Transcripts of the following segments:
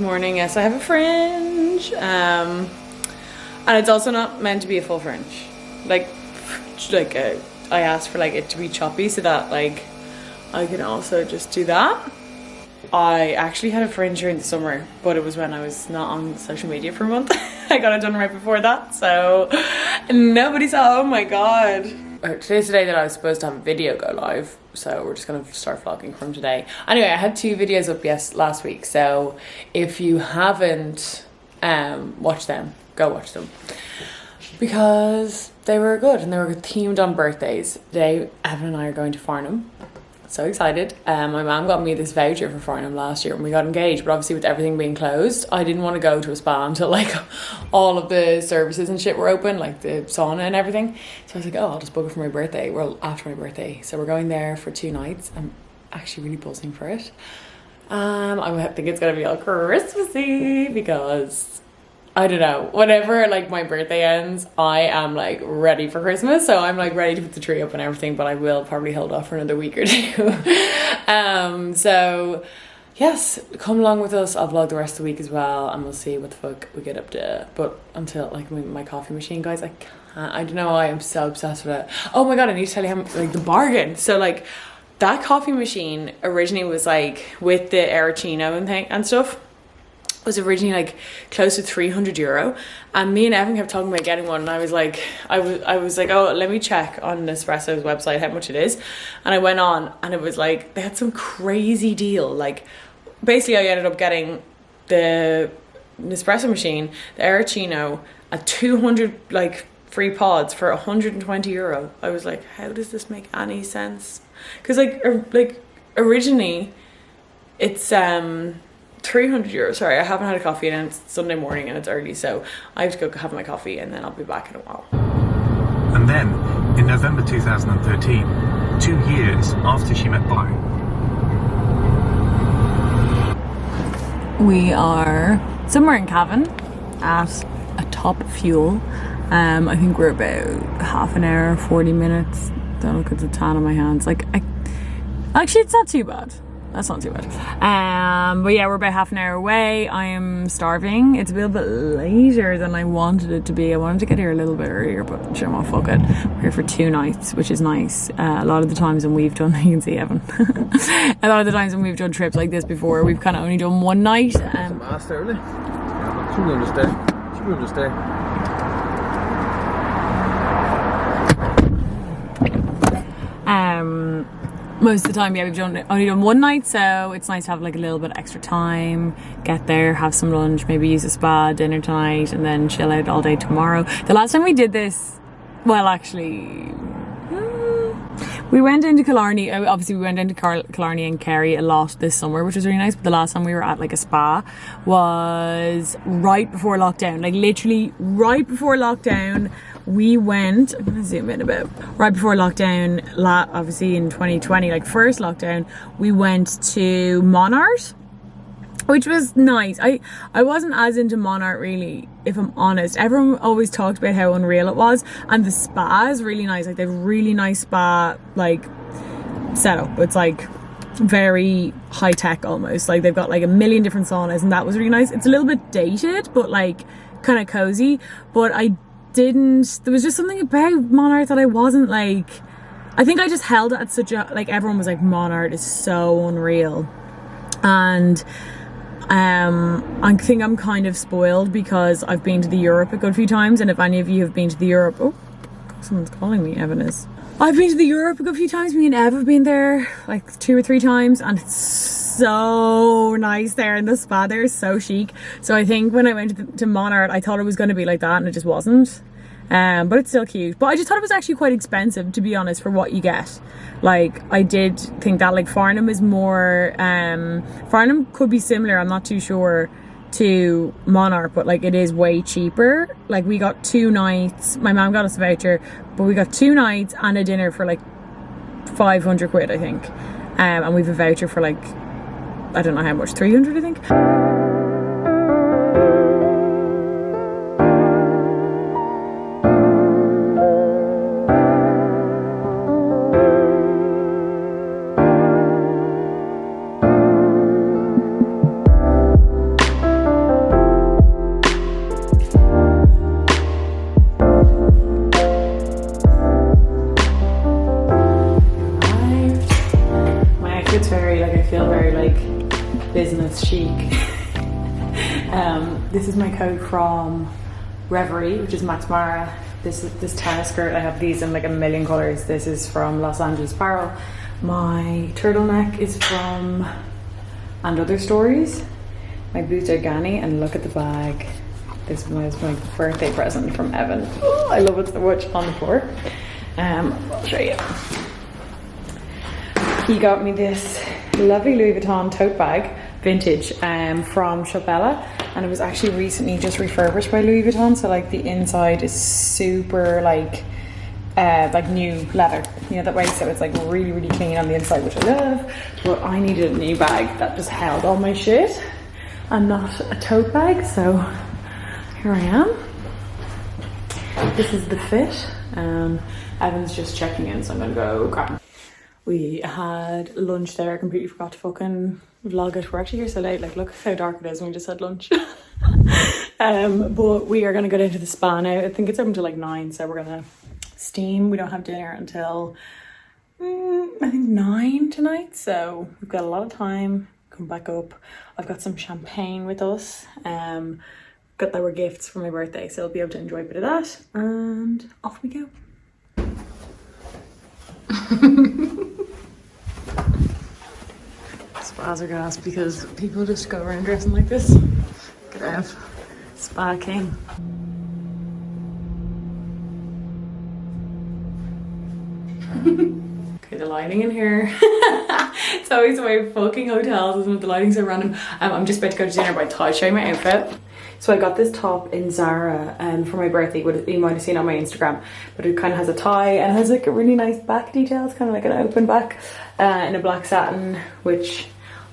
morning. Yes, I have a fringe. And it's also not meant to be a full fringe. I asked for like it to be choppy so that like I can also just do that. I actually had a fringe during the summer, but it was when I was not on social media for a month. I got it done right before that, so nobody saw. Oh my god. Today's the day that I was supposed to have a video go live, so we're just gonna start vlogging from today. Anyway, I had 2 videos up last week, so if you haven't watched them, go watch them, because they were good and they were themed on birthdays. Today, Evan and I are going to Farnham. So excited. My mum got me this voucher for Farnham last year when we got engaged, but obviously with everything being closed, I didn't want to go to a spa until like all of the services and shit were open, like the sauna and everything. So I was like, oh, I'll just book it for my birthday. Well, after my birthday. So we're going there for 2 nights. I'm actually really buzzing for it. I think it's gonna be all Christmassy because I don't know, whenever like my birthday ends, I am like ready for Christmas. So I'm like ready to put the tree up and everything, but I will probably hold off for another week or 2. So yes, come along with us. I'll vlog the rest of the week as well, and we'll see what the fuck we get up to. But until like my coffee machine, guys, I don't know why I'm so obsessed with it. Oh my god, I need to tell you how like the bargain. So like that coffee machine originally was like with the Aerochino and thing and stuff, was originally like close to €300, and me and Evan kept talking about getting one, and I was like, oh, let me check on Nespresso's website how much it is, and I went on, and it was like they had some crazy deal. Like basically I ended up getting the Nespresso machine, the Aerochino, at 200 like free pods for €120. I was like, how does this make any sense? Because like originally it's €300. Sorry, I haven't had a coffee and it's Sunday morning and it's early, so I have to go have my coffee and then I'll be back in a while. And then, in November 2013, 2 years after she met Barry, we are somewhere in Cavan at a top fuel. I think we're about half an hour, 40 minutes. Don't look at the tan on my hands. Actually, it's not too bad. That's not too bad. But yeah, we're about half an hour away. I am starving. It's a little bit later than I wanted it to be. I wanted to get here a little bit earlier, but sure, well, fuck it. We're here for 2 nights, which is nice. A lot of the times when we've done, you can see Evan. A lot of the times when we've done trips like this before, we've kind of only done 1 night. Should we just stay? Most of the time, yeah, we've only done 1 night, so it's nice to have like a little bit of extra time, get there, have some lunch, maybe use a spa, dinner tonight, and then chill out all day tomorrow. The last time we did this, well, actually, we went into Killarney. Obviously we went into Killarney and Kerry a lot this summer, which was really nice, but the last time we were at like a spa was right before lockdown, like literally right before lockdown. We went, I'm gonna zoom in a bit, right before lockdown, obviously in 2020, like first lockdown, we went to Monart, which was nice. I wasn't as into Monart really, if I'm honest. Everyone always talked about how unreal it was, and the spa is really nice. Like they have really nice spa like setup. It's like very high tech almost. Like they've got like a million different saunas, and that was really nice. It's a little bit dated, but like kind of cozy. But there was just something about Monart that I wasn't like, I think I just held it at such a, like everyone was like, Monart is so unreal. And I think I'm kind of spoiled because I've been to the Europe a good few times, and if any of you have been to the Europe, oh, someone's calling me, Evan is. I've been to the Europe a good few times. Me and Ev have been there like 2 or 3 times, and it's so nice there, and the spa there is so chic. So I think when I went to Monart, I thought it was going to be like that, and it just wasn't. But it's still cute. But I just thought it was actually quite expensive, to be honest, for what you get. Like I did think that like Farnham is more, Farnham could be similar, I'm not too sure, to Monart, but like it is way cheaper. Like we got 2 nights, my mom got us a voucher, but we got 2 nights and a dinner for like 500 quid, I think. And we've a voucher for like, I don't know how much, 300 I think. This is my coat from Reverie, which is Max Mara. This tennis skirt, I have these in like a million colours. This is from Los Angeles Apparel. My turtleneck is from And Other Stories. My boots are Ganni, and look at the bag. This was my birthday present from Evan. Oh, I love it so much. On the floor. I'll show you. He got me this lovely Louis Vuitton tote bag, vintage, from Chapella, and it was actually recently just refurbished by Louis Vuitton. So like the inside is super like new leather, you know, that way. So it's like really, really clean on the inside, which I love. But I needed a new bag that just held all my shit and not a tote bag. So here I am. This is the fit. Evan's just checking in, so I'm gonna go grab him. We had lunch there. I completely forgot to fucking vlog it. We're actually here so late. Like, look how dark it is, and we just had lunch. But we are gonna go down to the spa now. I think it's open till like 9, so we're gonna steam. We don't have dinner until I think 9 tonight, so we've got a lot of time. Come back up. I've got some champagne with us. Got our gifts for my birthday, so I'll be able to enjoy a bit of that, and off we go. Spas are gas because people just go around dressing like this. Get out. Spa king. Okay, the lighting in here. It's always the way fucking hotels, isn't it? The lighting's so random. I'm just about to go to dinner, but I thought I'd show you my outfit. So I got this top in Zara for my birthday. You might have seen it on my Instagram, but it kind of has a tie and it has like a really nice back detail. It's kind of like an open back in a black satin, which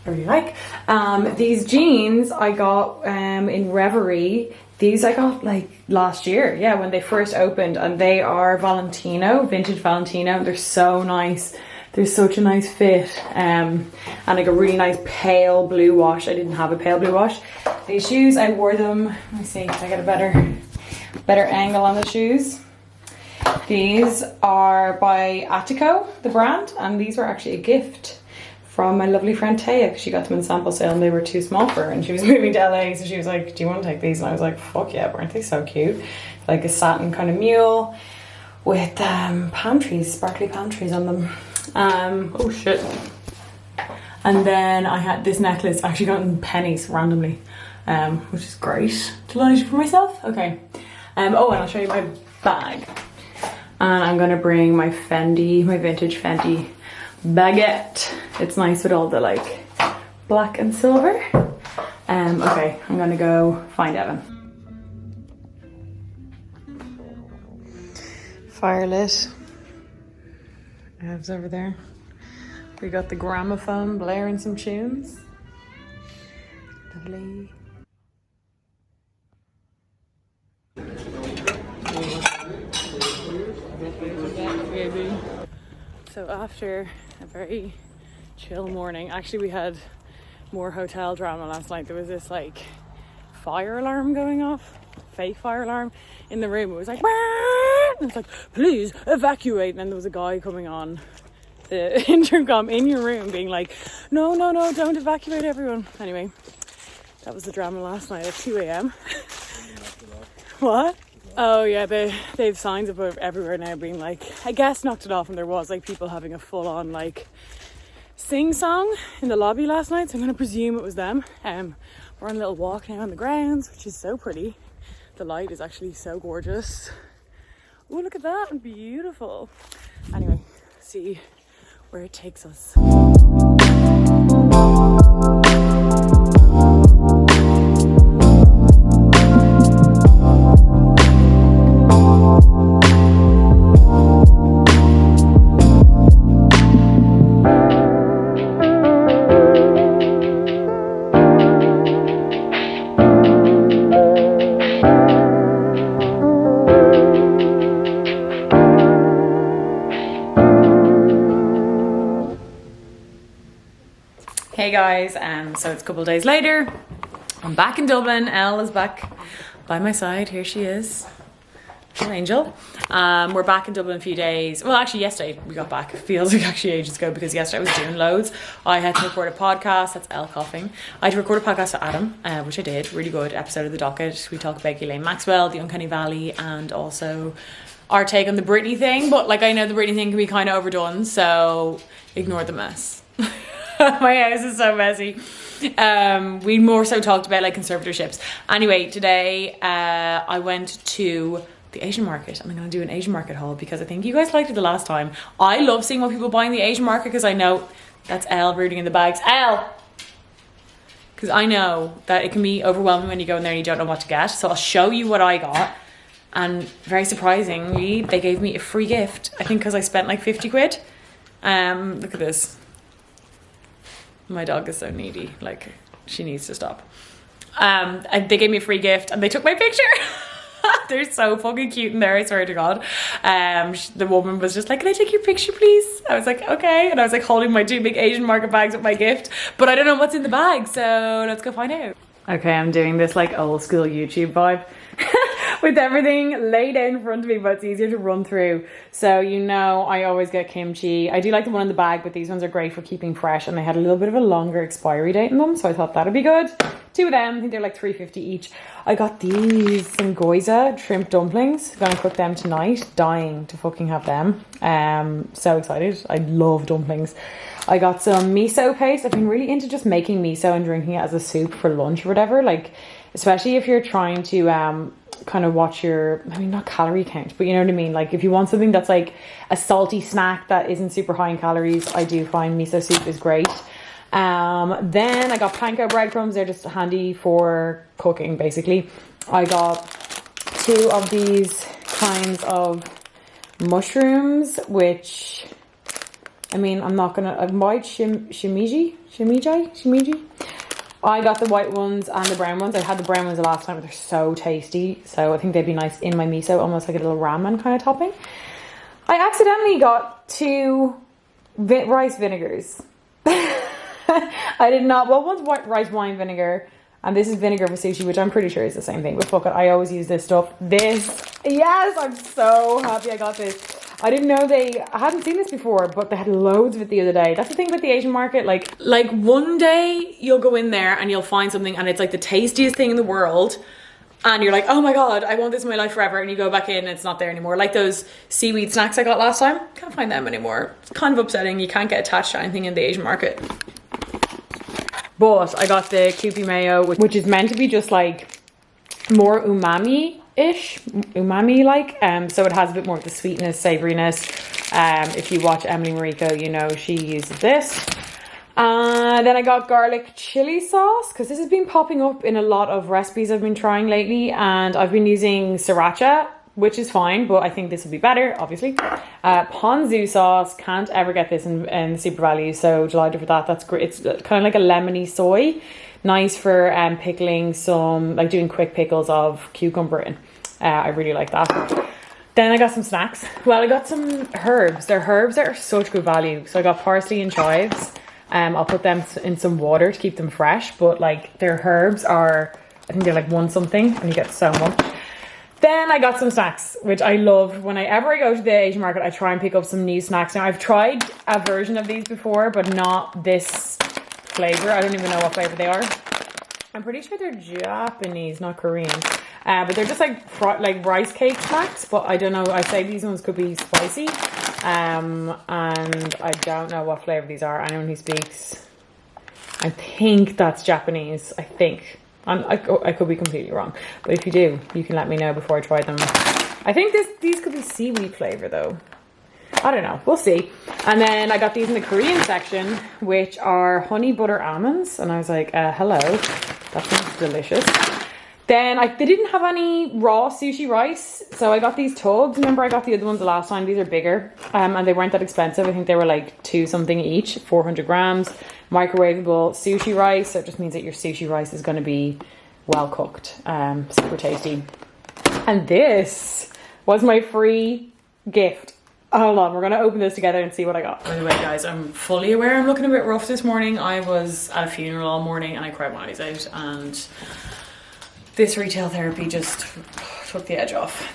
I really like. These jeans I got in Reverie. These I got like last year, yeah, when they first opened, and they are Valentino, vintage Valentino. They're so nice. They're such a nice fit, and like a really nice pale blue wash. I didn't have a pale blue wash. These shoes, I wore them. Let me see if I get a better angle on the shoes. These are by Attico, the brand, and these were actually a gift from my lovely friend Taya, because she got them in sample sale and they were too small for her, and she was moving to LA, so she was like, do you want to take these? And I was like, fuck yeah, weren't they so cute? Like a satin kind of mule with pantries, sparkly pantries on them. Oh shit. And then I had this necklace, actually got in pennies randomly, which is great. Delighted for myself. Okay. Oh, and I'll show you my bag. And I'm gonna bring my Fendi, my vintage Fendi baguette. It's nice with all the like black and silver. Okay, I'm gonna go find Evan. Fire lit. Ev's over there. We got the gramophone blaring some tunes. Lovely. So after a very chill morning, actually we had more hotel drama last night. There was this like fire alarm going off, fake fire alarm in the room. It was like, and it's like, please evacuate. And then there was a guy coming on the intercom in your room being like, no, don't evacuate everyone. Anyway, that was the drama last night at 2 a.m. What? Oh yeah, they have signs up everywhere now being like, I guess knocked it off, and there was like people having a full on like sing song in the lobby last night, so I'm gonna presume it was them. We're on a little walk now on the grounds, which is so pretty. The light is actually so gorgeous. Oh, look at that, beautiful. Anyway, see where it takes us. Hey guys, so it's a couple of days later. I'm back in Dublin. Elle is back by my side. Here she is. An angel. We're back in Dublin in a few days. Well, actually yesterday we got back. It feels like actually ages ago because yesterday I was doing loads. I had to record a podcast. That's Elle coughing. I had to record a podcast with Adam, which I did. Really good episode of The Docket. We talk about Ghislaine Maxwell, the Uncanny Valley, and also our take on the Britney thing. But like, I know the Britney thing can be kind of overdone, so ignore the mess. My house is so messy. We more so talked about like conservatorships. Anyway, today I went to the Asian market, and I'm going to do an Asian market haul because I think you guys liked it the last time. I love seeing what people buy in the Asian market because I know that's Elle rooting in the bags. Elle! Because I know that it can be overwhelming when you go in there and you don't know what to get. So I'll show you what I got. And very surprisingly, they gave me a free gift. I think because I spent like 50 quid. Look at this. My dog is so needy. Like, she needs to stop. And they gave me a free gift and they took my picture. They're so fucking cute in there, I swear to God. The woman was just like, can I take your picture, please? I was like, okay. And I was like holding my 2 big Asian market bags with my gift. But I don't know what's in the bag, so let's go find out. Okay, I'm doing this like old school YouTube vibe. With everything laid out in front of me, but it's easier to run through. So you know I always get kimchi. I do like the one in the bag, but these ones are great for keeping fresh, and they had a little bit of a longer expiry date in them, so I thought that'd be good. 2 of them, I think they're like $3.50 each. I got these some goiza shrimp dumplings. Gonna cook them tonight. Dying to fucking have them. So excited. I love dumplings. I got some miso paste. I've been really into just making miso and drinking it as a soup for lunch or whatever. Like, especially if you're trying to kind of watch your, I mean, not calorie count, but you know what I mean? Like, if you want something that's like a salty snack that isn't super high in calories, I do find miso soup is great. Then I got panko breadcrumbs. They're just handy for cooking, basically. I got 2 of these kinds of mushrooms, which, I mean, I'm not gonna, white shimiji. I got the white ones and the brown ones. I had the brown ones the last time, but they're so tasty. So I think they'd be nice in my miso, almost like a little ramen kind of topping. I accidentally got 2 rice vinegars. I did not, well, one's white rice wine vinegar, and this is vinegar for sushi, which I'm pretty sure is the same thing, but fuck it, I always use this stuff. Yes, I'm so happy I got this. I didn't know I hadn't seen this before, but they had loads of it the other day. That's the thing with the Asian market, like one day you'll go in there and you'll find something and it's like the tastiest thing in the world, and you're like, oh my God, I want this in my life forever, and you go back in and it's not there anymore. Like those seaweed snacks I got last time, can't find them anymore. It's kind of upsetting. You can't get attached to anything in the Asian market. But I got the Kewpie mayo, which is meant to be just like more umami-ish, umami-like. So it has a bit more of the sweetness, savouriness. If you watch Emily Mariko, you know she uses this. Then I got garlic chili sauce, because this has been popping up in a lot of recipes I've been trying lately, and I've been using sriracha, which is fine, but I think this will be better, obviously. Ponzu sauce, can't ever get this in Super Value, so delighted for that. That's great. It's kind of like a lemony soy, nice for pickling some, like doing quick pickles of cucumber in. I really like that. Then I got some snacks. Well, I got some herbs. They're herbs that are such good value. So I got parsley and chives. I'll put them in some water to keep them fresh, but like their herbs are, I think they're like 1 something, and you get so much. Then I got some snacks, which I love. Whenever I go to the Asian market, I try and pick up some new snacks. Now, I've tried a version of these before, but not this flavor. I don't even know what flavor they are. I'm pretty sure they're Japanese, not Korean. But they're just like rice cake snacks, but I don't know. I say these ones could be spicy. And I don't know what flavor these are. Anyone who speaks, I think that's Japanese, I think. I could be completely wrong, but if you do, you can let me know before I try them. I think these could be seaweed flavor though. I don't know, we'll see. And then I got these in the Korean section, which are honey butter almonds, and I was like, hello, that sounds delicious. Then they didn't have any raw sushi rice, so I got these tubs. Remember I got the other ones the last time. These are bigger, and they weren't that expensive. I think they were like 2 something each, 400 grams. Microwavable sushi rice, so it just means that your sushi rice is going to be well cooked. Super tasty. And this was my free gift. Hold on, we're going to open this together and see what I got. By the way, guys, I'm fully aware I'm looking a bit rough this morning. I was at a funeral all morning and I cried my eyes out, and this retail therapy just took the edge off.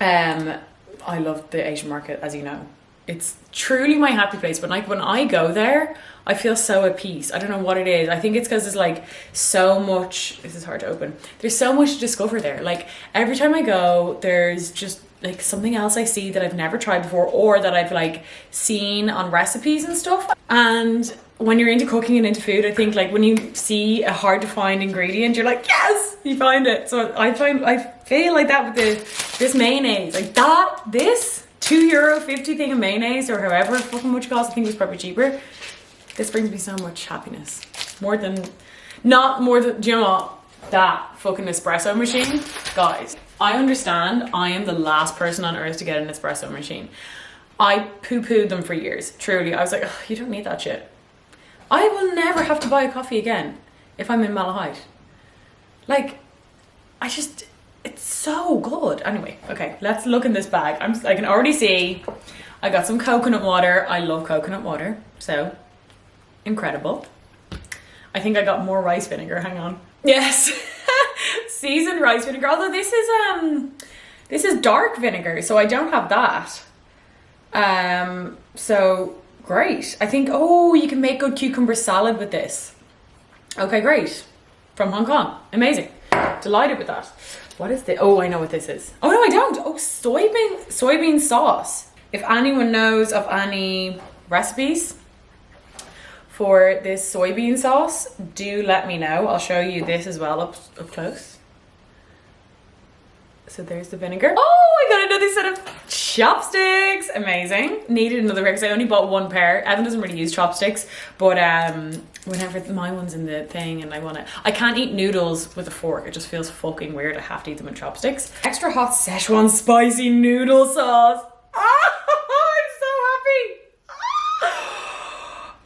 I love the Asian market, as you know. It's truly my happy place. But like when I go there, I feel so at peace. I don't know what it is. I think it's because there's like so much. This is hard to open. There's so much to discover there. Like every time I go, there's just like something else I see that I've never tried before, or that I've like seen on recipes and stuff. And when you're into cooking and into food, I think like when you see a hard to find ingredient, you're like, yes, you find it. So I feel like that with this mayonnaise, like this €2.50 thing of mayonnaise, or however fucking much it costs. I think it was probably cheaper. This brings me so much happiness. Not more than, do you know what? That fucking espresso machine, guys. I understand I am the last person on earth to get an espresso machine. I poo-pooed them for years, truly. I was like, you don't need that shit. I will never have to buy a coffee again if I'm in Malahide. Like, it's so good. Anyway, okay, let's look in this bag. I can already see I got some coconut water. I love coconut water, so incredible. I think I got more rice vinegar, hang on. Yes, seasoned rice vinegar, although this is dark vinegar, so I don't have that. So great. I think, oh, you can make good cucumber salad with this. Okay, great. From Hong Kong, amazing. Delighted with that. What is this? Oh, I know what this is. Oh no, I don't. Oh, soybean sauce. If anyone knows of any recipes for this soybean sauce, do let me know. I'll show you this as well up close. So there's the vinegar. Oh, I got another set of chopsticks. Amazing. Needed another pair because I only bought one pair. Evan doesn't really use chopsticks, but whenever my one's in the thing and I can't eat noodles with a fork. It just feels fucking weird. I have to eat them with chopsticks. Extra hot Szechuan spicy noodle sauce. I'm so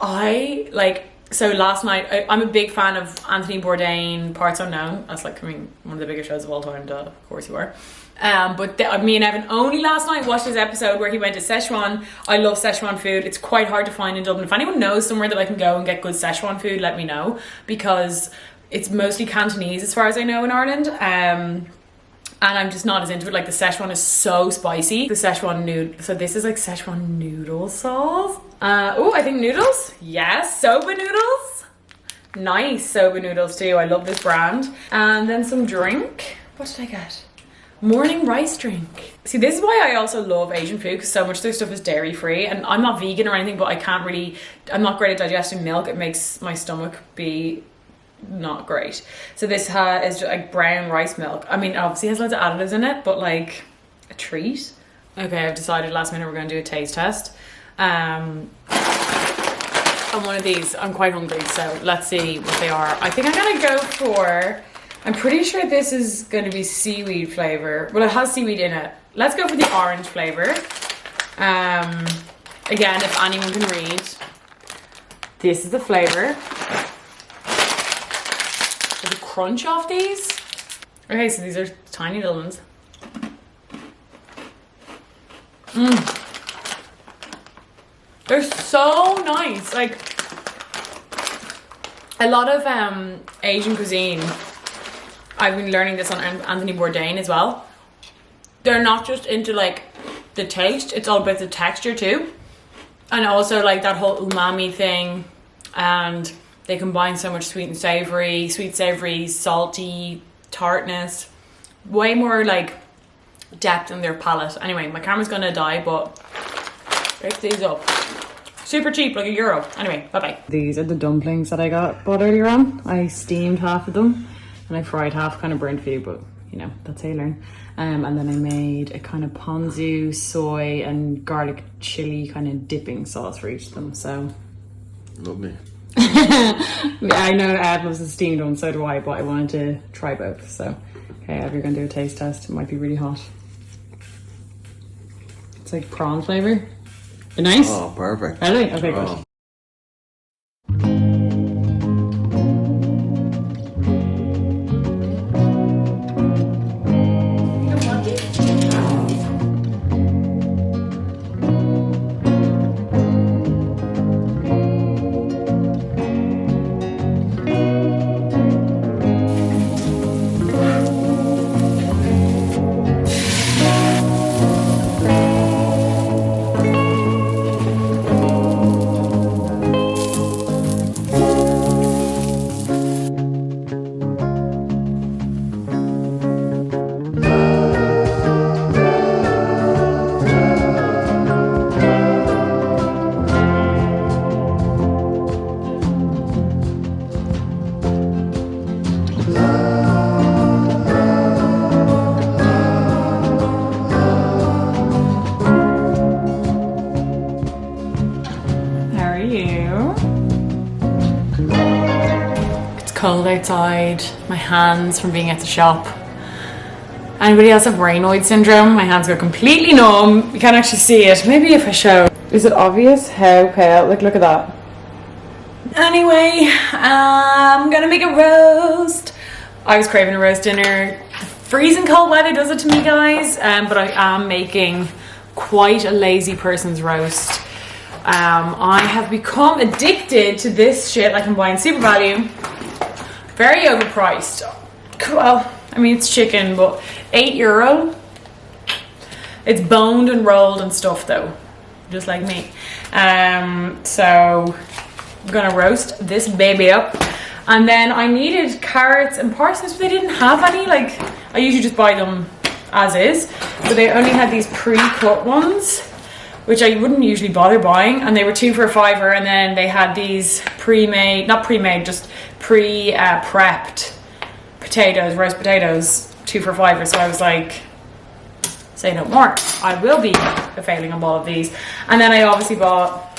happy. So last night, I'm a big fan of Anthony Bourdain, Parts Unknown. That's like, one of the biggest shows of all time, duh, of course you are. But me and Evan only last night watched this episode where he went to Szechuan. I love Szechuan food. It's quite hard to find in Dublin. If anyone knows somewhere that I can go and get good Szechuan food, let me know, because it's mostly Cantonese as far as I know in Ireland. And I'm just not as into it. Like the Szechuan is so spicy. The Szechuan noodle. So this is like Szechuan noodle sauce. I think noodles. Yes, soba noodles. Nice soba noodles too. I love this brand. And then some drink. What did I get? Morning rice drink. See, this is why I also love Asian food, because so much of their stuff is dairy free. And I'm not vegan or anything, but I'm not great at digesting milk. It makes my stomach be not great. So this is just like brown rice milk. I mean, obviously it has loads of additives in it, but like a treat. Okay, I've decided last minute we're going to do a taste test. On one of these, I'm quite hungry, so let's see what they are. I think I'm gonna go for, I'm pretty sure this is going to be seaweed flavor. Well, it has seaweed in it. Let's go for the orange flavor. Again, if anyone can read, this is the flavor. There's a crunch off these. Okay, so these are tiny little ones. They're so nice. Like a lot of Asian cuisine, I've been learning this on Anthony Bourdain as well. They're not just into like the taste, it's all about the texture too. And also like that whole umami thing, and they combine so much sweet, savory, salty, tartness. Way more like depth in their palate. Anyway, my camera's gonna die, but pick these up. Super cheap, like €1. Anyway, bye-bye. These are the dumplings that I bought earlier on. I steamed half of them and I fried half, kind of burnt a few, but you know, that's how you learn. And then I made a kind of ponzu, soy and garlic chili kind of dipping sauce for each of them, so. Lovely. I know Ed loves the steamed one, so do I, but I wanted to try both, so. Okay, Ed, you're gonna do a taste test. It might be really hot. It's like prawn flavor. Nice? Oh, perfect. Really? Okay, good. Oh. cold outside. My hands from being at the shop. Anybody else have Raynaud's syndrome? My hands go completely numb. You can't actually see it. Maybe if I show. Is it obvious how pale? Like, look at that. Anyway, I'm gonna make a roast. I was craving a roast dinner. The freezing cold weather does it to me, guys. But I am making quite a lazy person's roast. I have become addicted to this shit I can buy in Super Value. Very overpriced. Well, I mean, it's chicken, but €8. It's boned and rolled and stuff though, just like me. So I'm gonna roast this baby up. And then I needed carrots and parsnips, but they didn't have any. Like, I usually just buy them as is, but they only had these pre-cut ones, which I wouldn't usually bother buying, and they were 2 for $5. And then they had these pre-made, not pre-made, just prepped potatoes, roast potatoes, 2 for $5. So I was like, say no more. I will be availing of all of these. And then I obviously bought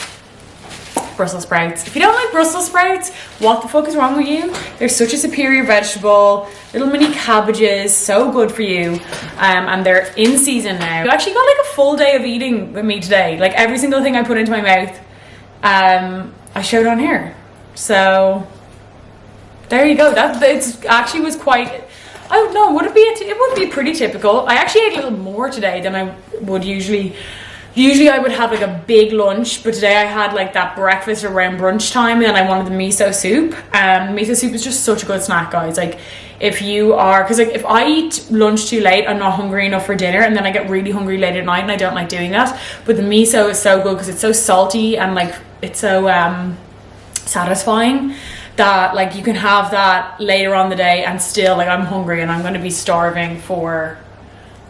Brussels sprouts. If you don't like Brussels sprouts, what the fuck is wrong with you? They're such a superior vegetable. Little mini cabbages, so good for you. And they're in season now. I actually got like a full day of eating with me today. Like every single thing I put into my mouth, I showed on here. So there you go. That it actually was quite. I don't know. Would it be? It would be pretty typical. I actually ate a little more today than I would usually. Usually I would have like a big lunch, but today I had like that breakfast around brunch time, and then I wanted the miso soup. Miso soup is just such a good snack, guys. Like if you are, because like if I eat lunch too late, I'm not hungry enough for dinner, and then I get really hungry late at night, and I don't like doing that. But the miso is so good because it's so salty and like it's so satisfying that like you can have that later on the day and still like I'm hungry and I'm going to be starving for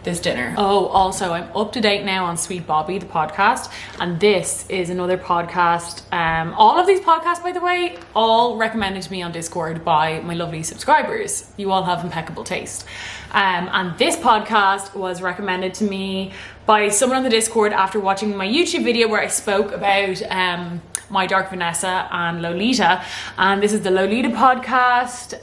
this dinner. Oh, also I'm up to date now on Sweet Bobby, the podcast, and this is another podcast. All of these podcasts, by the way, all recommended to me on Discord by my lovely subscribers. You all have impeccable taste. And this podcast was recommended to me by someone on the Discord after watching my YouTube video where I spoke about My Dark Vanessa and Lolita, and this is the Lolita podcast.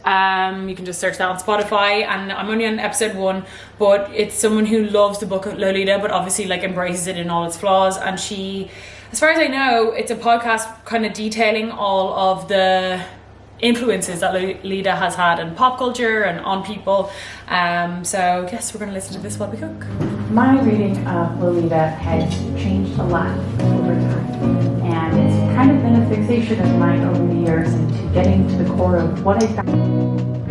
You can just search that on Spotify, and I'm only on episode 1, but it's someone who loves the book of Lolita but obviously like embraces it in all its flaws, and she, as far as I know, it's a podcast kind of detailing all of the influences that Lolita has had in pop culture and on people. So yes, we're going to listen to this while we cook. My reading of Lolita has changed a lot over time, and it's kind of been a fixation of mine over the years into getting to the core of what I found.